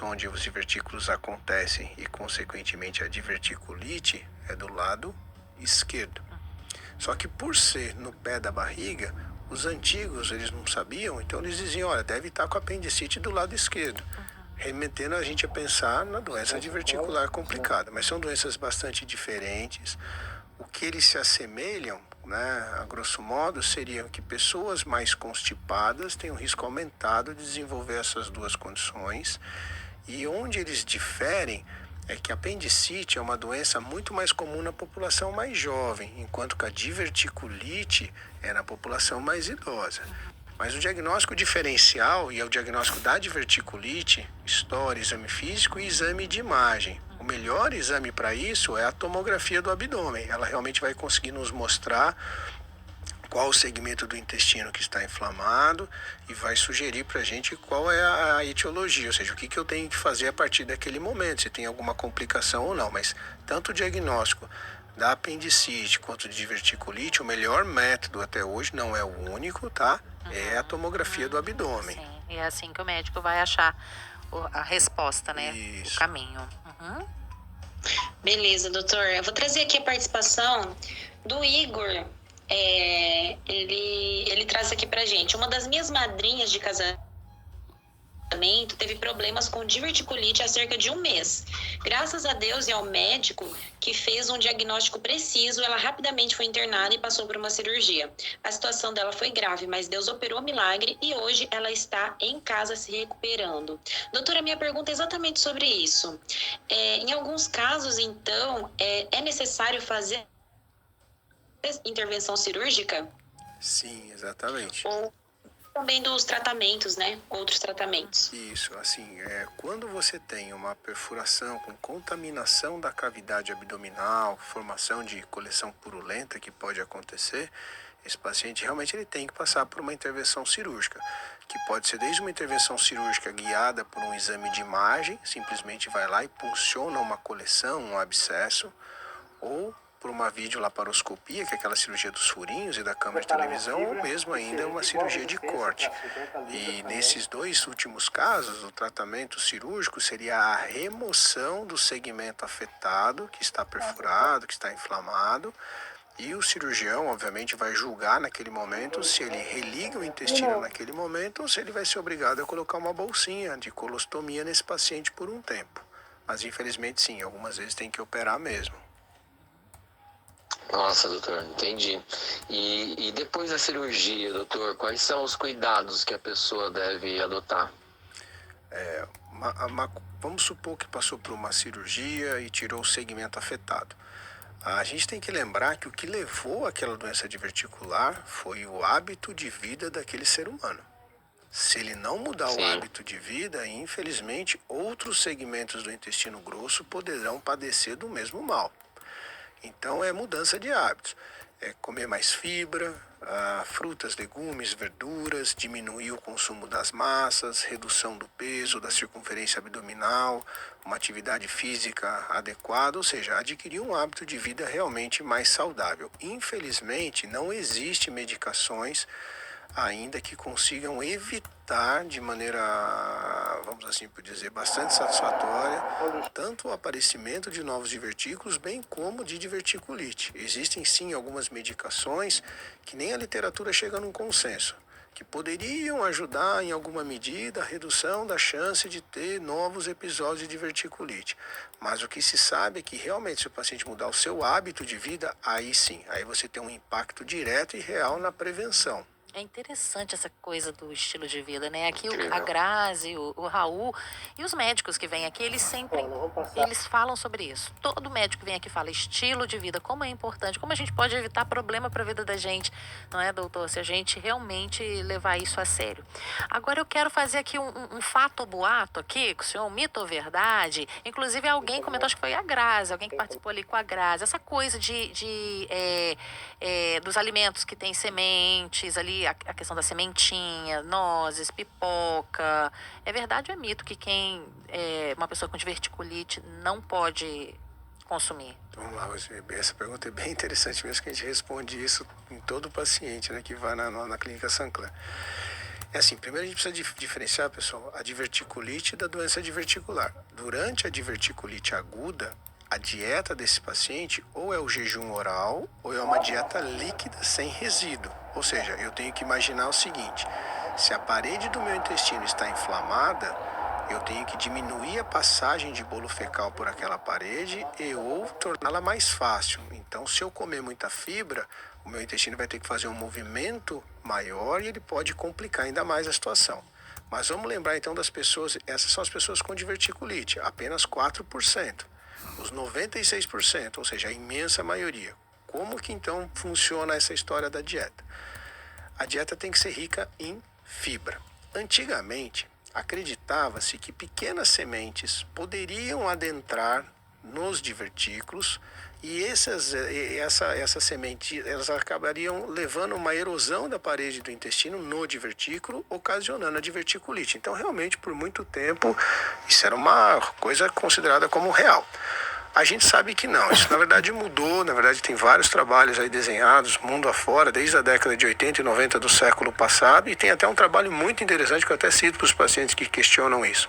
onde os divertículos acontecem e, consequentemente, a diverticulite é do lado esquerdo. Só que por ser no pé da barriga, os antigos eles não sabiam, então eles diziam, olha, deve estar com apendicite do lado esquerdo, remetendo a gente a pensar na doença diverticular complicada. Mas são doenças bastante diferentes. O que eles se assemelham, né, a grosso modo, seriam que pessoas mais constipadas têm um risco aumentado de desenvolver essas duas condições. E onde eles diferem é que a apendicite é uma doença muito mais comum na população mais jovem, enquanto que a diverticulite é na população mais idosa. Mas o diagnóstico diferencial, e é o diagnóstico da diverticulite, história, exame físico e exame de imagem. O melhor exame para isso é a tomografia do abdômen. Ela realmente vai conseguir nos mostrar qual o segmento do intestino que está inflamado e vai sugerir para a gente qual é a etiologia, ou seja, o que eu tenho que fazer a partir daquele momento, se tem alguma complicação ou não. Mas tanto o diagnóstico da apendicite quanto de diverticulite, o melhor método até hoje, não é o único, tá? É a tomografia do abdômen. Sim, e é assim que o médico vai achar a resposta, né? Isso. O caminho. Beleza, doutor. Eu vou trazer aqui a participação do Igor. Ele traz aqui pra gente. Uma das minhas madrinhas de casamento teve problemas com diverticulite há cerca de um mês. Graças a Deus e ao médico que fez um diagnóstico preciso, ela rapidamente foi internada e passou por uma cirurgia. A situação dela foi grave, mas Deus operou milagre e hoje ela está em casa se recuperando. Doutora, minha pergunta é exatamente sobre isso. Em alguns casos, então, é necessário fazer intervenção cirúrgica? Sim, exatamente. Ou também dos tratamentos, né? Outros tratamentos. Isso, assim, quando você tem uma perfuração com contaminação da cavidade abdominal, formação de coleção purulenta que pode acontecer, esse paciente realmente ele tem que passar por uma intervenção cirúrgica, que pode ser desde uma intervenção cirúrgica guiada por um exame de imagem, simplesmente vai lá e punciona uma coleção, um abscesso, ou por uma videolaparoscopia, que é aquela cirurgia dos furinhos e da câmara de televisão, ou mesmo ainda uma cirurgia de corte. E nesses dois últimos casos, o tratamento cirúrgico seria a remoção do segmento afetado, que está perfurado, que está inflamado, e o cirurgião, obviamente, vai julgar naquele momento se ele religa o intestino naquele momento ou se ele vai ser obrigado a colocar uma bolsinha de colostomia nesse paciente por um tempo. Mas, infelizmente, sim, algumas vezes tem que operar mesmo. Nossa, doutor, entendi. E depois da cirurgia, doutor, quais são os cuidados que a pessoa deve adotar? Vamos supor que passou por uma cirurgia e tirou o segmento afetado. A gente tem que lembrar que o que levou àquela doença diverticular foi o hábito de vida daquele ser humano. Se ele não mudar o hábito de vida, infelizmente, outros segmentos do intestino grosso poderão padecer do mesmo mal. Então, é mudança de hábitos. É comer mais fibra, frutas, legumes, verduras, diminuir o consumo das massas, redução do peso, da circunferência abdominal, uma atividade física adequada, ou seja, adquirir um hábito de vida realmente mais saudável. Infelizmente, não existe medicações ainda que consigam evitar de maneira, vamos assim por dizer, bastante satisfatória, tanto o aparecimento de novos divertículos, bem como de diverticulite. Existem sim algumas medicações que nem a literatura chega num consenso, que poderiam ajudar em alguma medida a redução da chance de ter novos episódios de diverticulite. Mas o que se sabe é que realmente se o paciente mudar o seu hábito de vida, aí sim, aí você tem um impacto direto e real na prevenção. É interessante essa coisa do estilo de vida, né? Aqui a Grazi, o Raul e os médicos que vêm aqui, eles sempre eles falam sobre isso. Todo médico que vem aqui fala estilo de vida, como é importante, como a gente pode evitar problema para a vida da gente, não é, doutor? Se a gente realmente levar isso a sério. Agora eu quero fazer aqui um fato ou boato aqui, com o senhor, um mito ou verdade. Inclusive alguém comentou, acho que foi a Grazi, alguém que participou ali com a Grazi, essa coisa dos alimentos que tem sementes ali, a questão da sementinha, nozes, pipoca. É verdade ou é mito que uma pessoa com diverticulite não pode consumir? Vamos lá, essa pergunta é bem interessante mesmo, que a gente responde isso em todo paciente, né, que vai na clínica Sancler. É assim, primeiro a gente precisa diferenciar, pessoal, a diverticulite da doença diverticular. Durante a diverticulite aguda, a dieta desse paciente ou é o jejum oral ou é uma dieta líquida sem resíduo. Ou seja, eu tenho que imaginar o seguinte: se a parede do meu intestino está inflamada, eu tenho que diminuir a passagem de bolo fecal por aquela parede ou torná-la mais fácil. Então, se eu comer muita fibra, o meu intestino vai ter que fazer um movimento maior e ele pode complicar ainda mais a situação. Mas vamos lembrar então das pessoas, essas são as pessoas com diverticulite, apenas 4%. Os 96%, ou seja, a imensa maioria. Como que então funciona essa história da dieta? A dieta tem que ser rica em fibra. Antigamente, acreditava-se que pequenas sementes poderiam adentrar nos divertículos e essa semente, elas acabariam levando uma erosão da parede do intestino no divertículo, ocasionando a diverticulite. Então, realmente, por muito tempo, isso era uma coisa considerada como real. A gente sabe que não, isso na verdade mudou, na verdade tem vários trabalhos aí desenhados mundo afora, desde a década de 80 e 90 do século passado, e tem até um trabalho muito interessante que eu até cito para os pacientes que questionam isso.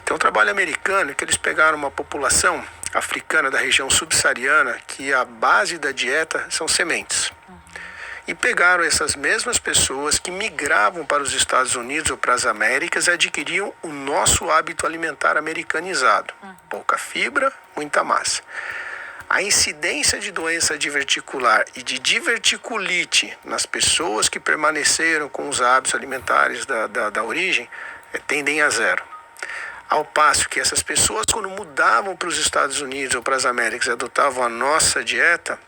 Tem um trabalho americano que eles pegaram uma população africana da região subsaariana que a base da dieta são sementes. E pegaram essas mesmas pessoas que migravam para os Estados Unidos ou para as Américas e adquiriam o nosso hábito alimentar americanizado. Pouca fibra, muita massa. A incidência de doença diverticular e de diverticulite nas pessoas que permaneceram com os hábitos alimentares da origem tendem a zero. Ao passo que essas pessoas, quando mudavam para os Estados Unidos ou para as Américas e adotavam a nossa dieta,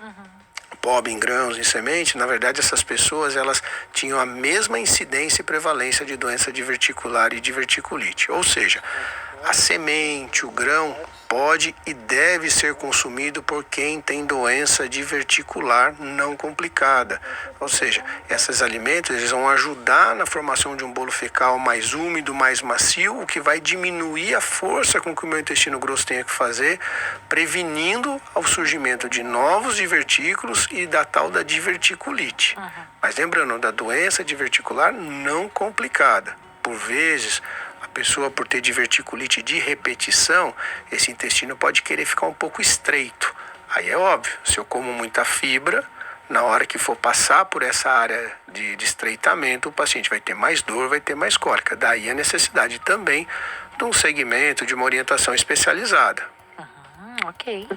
pobre em grãos, em semente, na verdade essas pessoas elas tinham a mesma incidência e prevalência de doença diverticular e diverticulite. Ou seja, a semente, o grão, pode e deve ser consumido por quem tem doença diverticular não complicada. Ou seja, esses alimentos eles vão ajudar na formação de um bolo fecal mais úmido, mais macio, o que vai diminuir a força com que o meu intestino grosso tenha que fazer, prevenindo o surgimento de novos divertículos e da tal da diverticulite. Mas lembrando, da doença diverticular não complicada. Por vezes, a pessoa, por ter diverticulite de repetição, esse intestino pode querer ficar um pouco estreito. Aí é óbvio, se eu como muita fibra, na hora que for passar por essa área de estreitamento, o paciente vai ter mais dor, vai ter mais cólica. Daí a necessidade também de um segmento, de uma orientação especializada. Ok.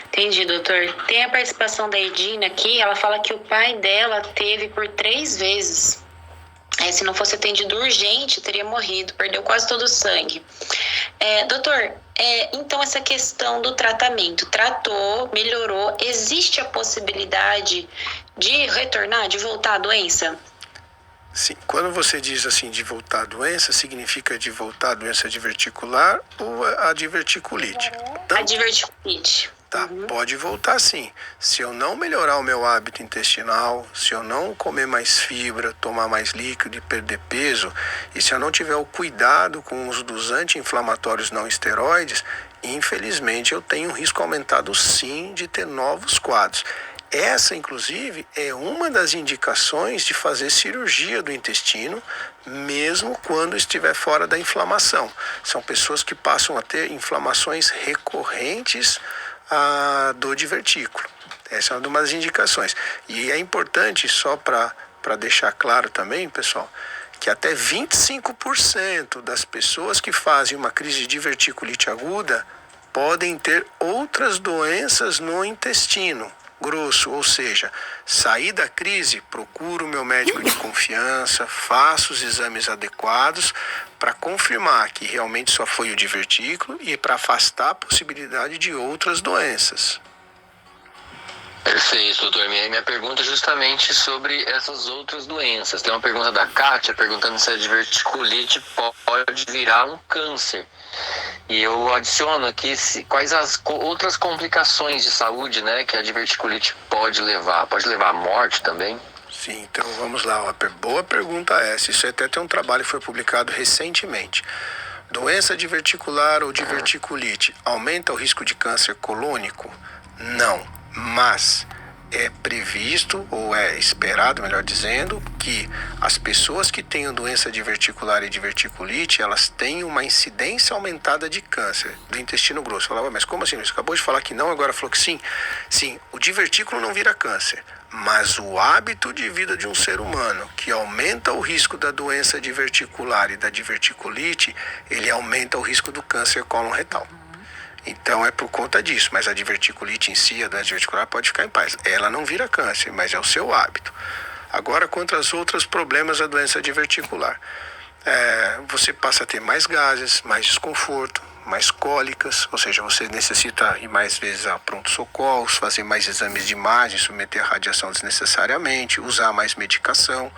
Entendi, doutor. Tem a participação da Edina aqui, ela fala que o pai dela teve por 3 vezes. Se não fosse atendido urgente, teria morrido, perdeu quase todo o sangue. Doutor, então essa questão do tratamento, tratou, melhorou, existe a possibilidade de retornar, de voltar à doença? Sim, quando você diz assim de voltar à doença, significa de voltar à doença diverticular ou a diverticulite? A diverticulite. Tá, pode voltar sim. Se eu não melhorar o meu hábito intestinal, se eu não comer mais fibra, tomar mais líquido e perder peso, e se eu não tiver o cuidado com o uso dos anti-inflamatórios não esteroides, infelizmente eu tenho um risco aumentado sim de ter novos quadros. Essa, inclusive, é uma das indicações de fazer cirurgia do intestino, mesmo quando estiver fora da inflamação. São pessoas que passam a ter inflamações recorrentes do divertículo. Essa é uma das indicações. E é importante, só para deixar claro também, pessoal, que até 25% das pessoas que fazem uma crise de diverticulite aguda podem ter outras doenças no intestino grosso, ou seja, sair da crise, procuro o meu médico de confiança, faço os exames adequados para confirmar que realmente só foi o divertículo e para afastar a possibilidade de outras doenças. Perfeito, doutor. Minha pergunta é justamente sobre essas outras doenças. Tem uma pergunta da Kátia perguntando se a diverticulite pode virar um câncer. E eu adiciono aqui quais as outras complicações de saúde, né, que a diverticulite pode levar. Pode levar à morte também? Sim, então vamos lá. Uma boa pergunta essa. Isso até tem um trabalho que foi publicado recentemente. Doença diverticular ou diverticulite aumenta o risco de câncer colônico? Não. Mas é previsto, ou é esperado, melhor dizendo, que as pessoas que tenham doença diverticular e diverticulite, elas têm uma incidência aumentada de câncer do intestino grosso. Eu falava, mas como assim? Você acabou de falar que não, agora falou que sim. Sim, o divertículo não vira câncer, mas o hábito de vida de um ser humano, que aumenta o risco da doença diverticular e da diverticulite, ele aumenta o risco do câncer cólon retal. Então é por conta disso, mas a diverticulite em si, a doença diverticular, pode ficar em paz. Ela não vira câncer, mas é o seu hábito. Agora, contra os outros problemas da doença diverticular, você passa a ter mais gases, mais desconforto, mais cólicas, ou seja, você necessita ir mais vezes a pronto-socorros, fazer mais exames de imagem, submeter a radiação desnecessariamente, usar mais medicação.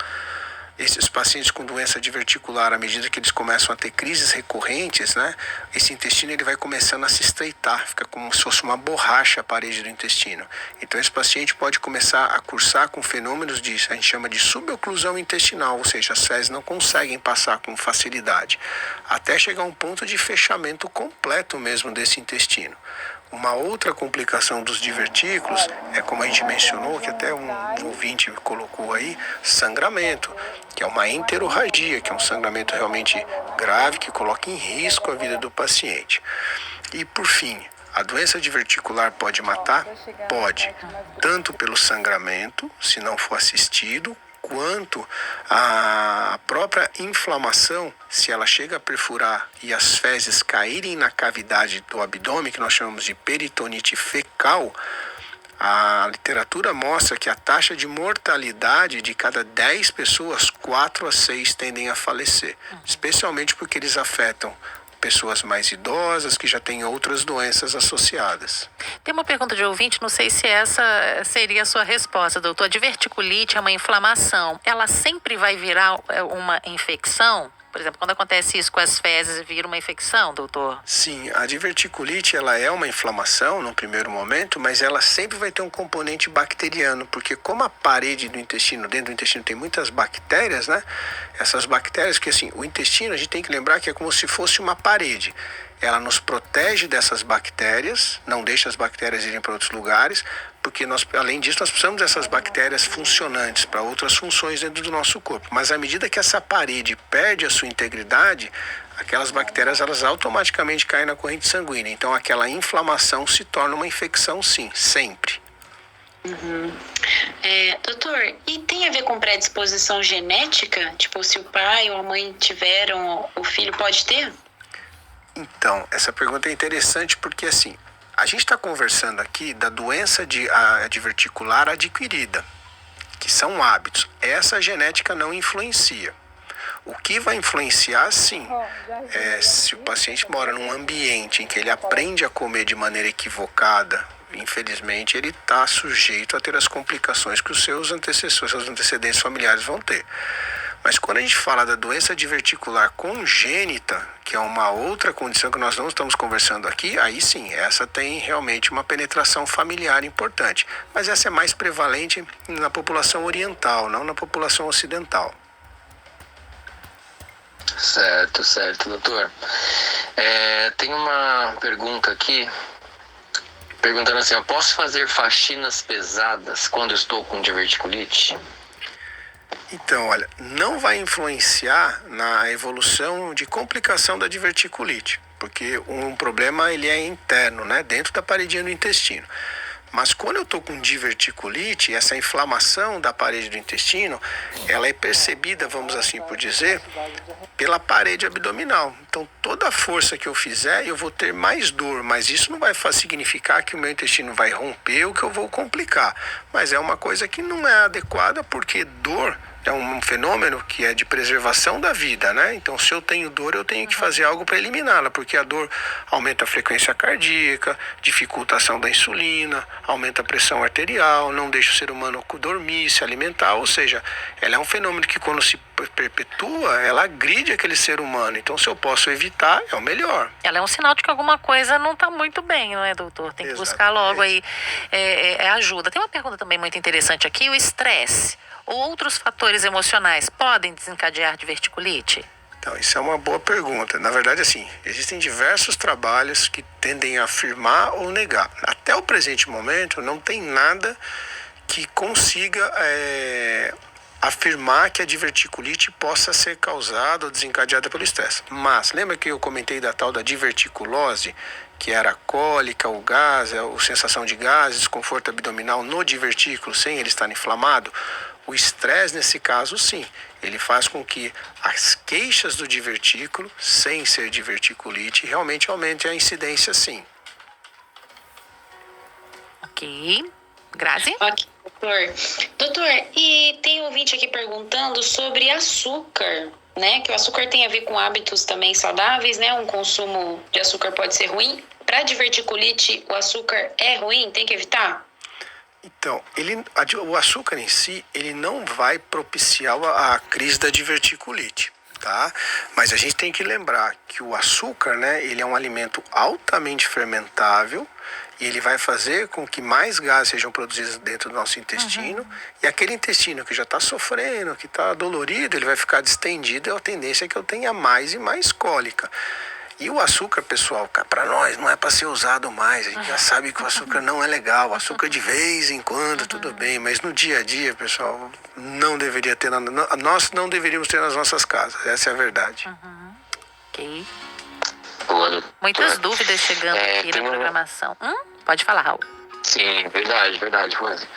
Esses pacientes com doença diverticular, à medida que eles começam a ter crises recorrentes, né, esse intestino ele vai começando a se estreitar, fica como se fosse uma borracha a parede do intestino. Então esse paciente pode começar a cursar com fenômenos disso, a gente chama de suboclusão intestinal, ou seja, as fezes não conseguem passar com facilidade, até chegar a um ponto de fechamento completo mesmo desse intestino. Uma outra complicação dos divertículos é, como a gente mencionou, que até um ouvinte colocou aí, sangramento, que é uma enterorragia, que é um sangramento realmente grave, que coloca em risco a vida do paciente. E, por fim, a doença diverticular pode matar? Pode, tanto pelo sangramento, se não for assistido, quanto a própria inflamação, se ela chega a perfurar e as fezes caírem na cavidade do abdômen, que nós chamamos de peritonite fecal, a literatura mostra que a taxa de mortalidade de cada 10 pessoas, 4 a 6 tendem a falecer, especialmente porque eles afetam pessoas mais idosas que já têm outras doenças associadas. Tem uma pergunta de ouvinte, não sei se essa seria a sua resposta, doutor. A diverticulite é uma inflamação. Ela sempre vai virar uma infecção? Por exemplo, quando acontece isso com as fezes, vira uma infecção, doutor? Sim, a diverticulite ela é uma inflamação no primeiro momento, mas ela sempre vai ter um componente bacteriano, porque como a parede do intestino, dentro do intestino tem muitas bactérias, né? Essas bactérias, que assim, o intestino a gente tem que lembrar que é como se fosse uma parede. Ela nos protege dessas bactérias, não deixa as bactérias irem para outros lugares, porque nós, além disso, nós precisamos dessas bactérias funcionantes para outras funções dentro do nosso corpo. Mas à medida que essa parede perde a sua integridade, aquelas bactérias elas automaticamente caem na corrente sanguínea. Então aquela inflamação se torna uma infecção, sim, sempre. Doutor, e tem a ver com predisposição genética? Tipo, se o pai ou a mãe tiveram, o filho pode ter? Então, essa pergunta é interessante porque, assim, a gente está conversando aqui da doença diverticular adquirida, que são hábitos. Essa genética não influencia. O que vai influenciar, sim, é se o paciente mora num ambiente em que ele aprende a comer de maneira equivocada, infelizmente ele está sujeito a ter as complicações que os seus antecedentes familiares vão ter. Mas quando a gente fala da doença diverticular congênita, que é uma outra condição que nós não estamos conversando aqui, aí sim, essa tem realmente uma penetração familiar importante. Mas essa é mais prevalente na população oriental, não na população ocidental. Certo, doutor. Tem uma pergunta aqui, perguntando assim, eu posso fazer faxinas pesadas quando estou com diverticulite? Então, olha, não vai influenciar na evolução de complicação da diverticulite, porque um problema ele é interno, né, dentro da paredinha do intestino. Mas quando eu estou com diverticulite, essa inflamação da parede do intestino, ela é percebida, vamos assim por dizer, pela parede abdominal. Então, toda a força que eu fizer, eu vou ter mais dor, mas isso não vai significar que o meu intestino vai romper ou que eu vou complicar. Mas é uma coisa que não é adequada, porque dor é um fenômeno que é de preservação da vida, né? Então, se eu tenho dor, eu tenho que fazer algo para eliminá-la, porque a dor aumenta a frequência cardíaca, dificulta a ação da insulina, aumenta a pressão arterial, não deixa o ser humano dormir, se alimentar, ou seja, ela é um fenômeno que quando se perpetua, ela agride aquele ser humano. Então, se eu posso evitar, é o melhor. Ela é um sinal de que alguma coisa não está muito bem, não é, doutor? Tem que buscar logo aí ajuda. Tem uma pergunta também muito interessante aqui, o estresse ou outros fatores emocionais podem desencadear diverticulite? Então, isso é uma boa pergunta. Na verdade, assim, existem diversos trabalhos que tendem a afirmar ou negar. Até o presente momento, não tem nada que consiga afirmar que a diverticulite possa ser causada ou desencadeada pelo estresse. Mas, lembra que eu comentei da tal da diverticulose, que era a cólica, o gás, a sensação de gás, desconforto abdominal no divertículo sem ele estar inflamado? O estresse, nesse caso, sim, ele faz com que as queixas do divertículo, sem ser diverticulite, realmente aumentem a incidência, sim. Ok. Grazi? Ok, doutor. Doutor, e tem ouvinte aqui perguntando sobre açúcar, né? Que o açúcar tem a ver com hábitos também saudáveis, né? Um consumo de açúcar pode ser ruim. Para diverticulite, o açúcar é ruim? Tem que evitar? Então, o açúcar em si, ele não vai propiciar a crise da diverticulite, tá? Mas a gente tem que lembrar que o açúcar, né, ele é um alimento altamente fermentável e ele vai fazer com que mais gases sejam produzidos dentro do nosso intestino e aquele intestino que já está sofrendo, que está dolorido, ele vai ficar distendido e a tendência é que eu tenha mais e mais cólica. E o açúcar, pessoal, para nós não é para ser usado mais. A gente já sabe que o açúcar não é legal. O açúcar de vez em quando, tudo bem. Mas no dia a dia, pessoal, não deveria ter. Nós não deveríamos ter nas nossas casas. Essa é a verdade. Ok. Boa. Muitas dúvidas chegando aqui na programação. Pode falar, Raul. Sim, verdade, Rose.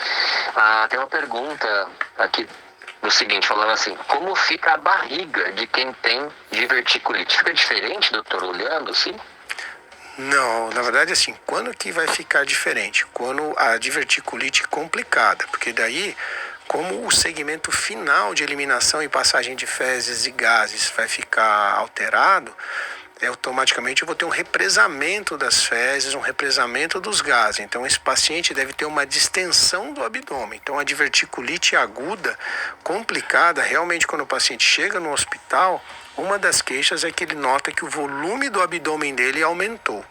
Tem uma pergunta aqui do seguinte, falando assim, como fica a barriga de quem tem diverticulite? Fica diferente, doutor, olhando assim? Não, na verdade, assim, quando que vai ficar diferente? Quando a diverticulite é complicada, porque daí, como o segmento final de eliminação e passagem de fezes e gases vai ficar alterado, automaticamente eu vou ter um represamento das fezes, um represamento dos gases. Então, esse paciente deve ter uma distensão do abdômen. Então, a diverticulite aguda, complicada, realmente quando o paciente chega no hospital, uma das queixas é que ele nota que o volume do abdômen dele aumentou.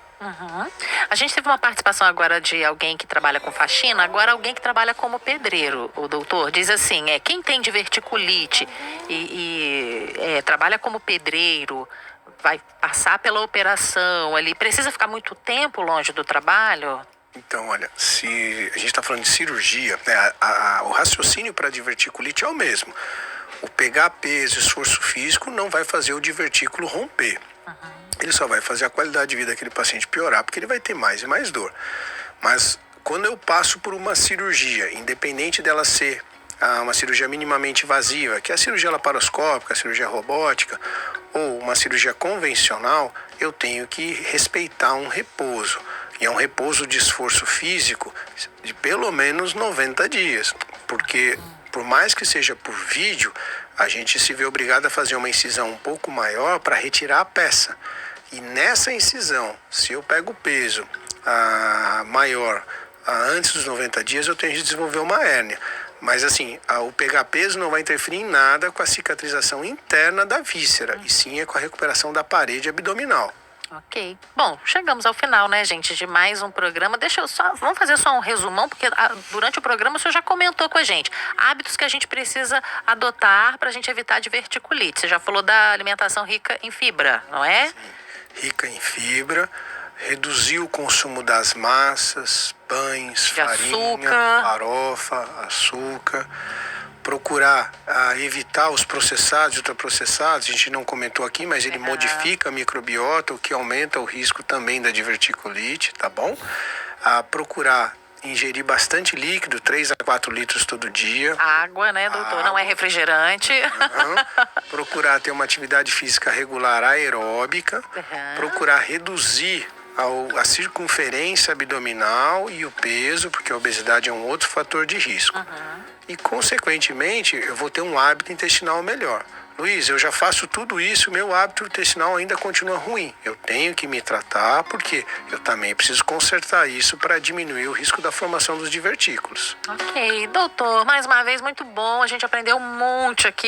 A gente teve uma participação agora de alguém que trabalha com faxina, agora alguém que trabalha como pedreiro. O doutor diz assim, quem tem diverticulite e trabalha como pedreiro, vai passar pela operação, ele precisa ficar muito tempo longe do trabalho? Então, olha, se a gente está falando de cirurgia, né, o raciocínio para a diverticulite é o mesmo. O pegar peso, esforço físico não vai fazer o divertículo romper. Ele só vai fazer a qualidade de vida daquele paciente piorar, porque ele vai ter mais e mais dor. Mas quando eu passo por uma cirurgia, independente dela ser uma cirurgia minimamente invasiva, que é a cirurgia laparoscópica, a cirurgia robótica, ou uma cirurgia convencional, eu tenho que respeitar um repouso. E é um repouso de esforço físico de pelo menos 90 dias. Porque, por mais que seja por vídeo, a gente se vê obrigado a fazer uma incisão um pouco maior para retirar a peça. E nessa incisão, se eu pego o peso maior antes dos 90 dias, eu tenho que desenvolver uma hérnia. Mas assim, o pegar peso não vai interferir em nada com a cicatrização interna da víscera, e sim com a recuperação da parede abdominal. Ok. Bom, chegamos ao final, né, gente, de mais um programa. Vamos fazer só um resumão, porque durante o programa o senhor já comentou com a gente. Hábitos que a gente precisa adotar para a gente evitar diverticulite. Você já falou da alimentação rica em fibra, não é? Sim. Rica em fibra, reduzir o consumo das massas, pães, farinha, farofa, açúcar. Procurar evitar os processados e ultraprocessados, a gente não comentou aqui, mas ele modifica a microbiota, o que aumenta o risco também da diverticulite, tá bom? Procurar ingerir bastante líquido, 3 a 4 litros todo dia. Água, né, doutor? Não é refrigerante. Procurar ter uma atividade física regular aeróbica. Procurar reduzir a circunferência abdominal e o peso, porque a obesidade é um outro fator de risco. E, consequentemente, eu vou ter um hábito intestinal melhor. Luiz, eu já faço tudo isso, meu hábito intestinal ainda continua ruim. Eu tenho que me tratar, porque eu também preciso consertar isso para diminuir o risco da formação dos divertículos. Ok, doutor, mais uma vez, muito bom. A gente aprendeu um monte aqui.